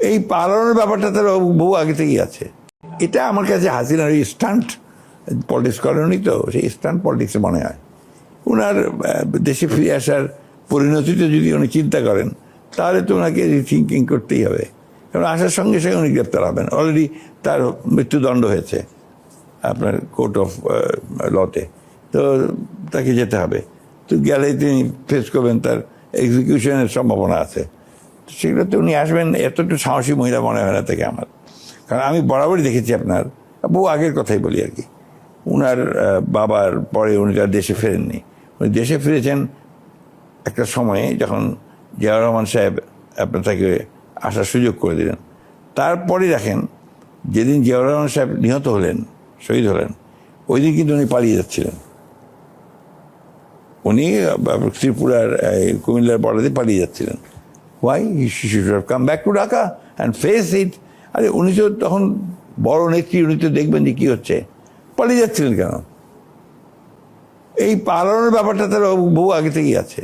এই পালানোর ব্যাপারটা তার বহু আগে থেকেই আছে। এটা আমার কাছে হাসিনার ওই স্টান্ট পলিটিক্স করেনি, তো সেই স্টান্ট পলিটিক্সে মনে হয় ওনার দেশে ফিরে আসার পরিণতিতে যদি উনি চিন্তা করেন তাহলে তো ওনাকে রিথিঙ্কিং করতেই হবে, কারণ আসার সঙ্গে সঙ্গে উনি গ্রেপ্তার হবেন। অলরেডি তার মৃত্যুদণ্ড হয়েছে আপনার কোর্ট অফ লতে, তো তাকে যেতে হবে। তো গেলে তিনি ফেস করবেন, তার এক্সিকিউশনের সম্ভাবনা আছে। সেগুলোতে উনি আসবেন, এত একটু সাহসী মহিলা মনে হয় না থেকে আমার। কারণ আমি বরাবরই দেখেছি, আপনার বহু আগের কথাই বলি আর কি, উনার বাবার পরে উনি তার দেশে ফেরেননি। উনি দেশে ফিরেছেন একটা সময়ে যখন জিয়াউর রহমান সাহেব আপনার তাকে আসার সুযোগ করে দিলেন। তারপরে দেখেন, যেদিন জিয়াউর রহমান সাহেব নিহত হলেন, শহীদ হলেন, ওই দিন কিন্তু উনি পালিয়ে যাচ্ছিলেন। উনি ত্রিপুরার কুমিল্লার বর্ডারে পালিয়ে যাচ্ছিলেন। Why he should have come back to Dhaka and face it. আরে উনি তো তখন বড় নেত্রী, উনি তো দেখবেন যে কী হচ্ছে, পালিয়ে যাচ্ছিলেন কেন? এই পালানোর ব্যাপারটা তার বহু আগে থেকেই আছে।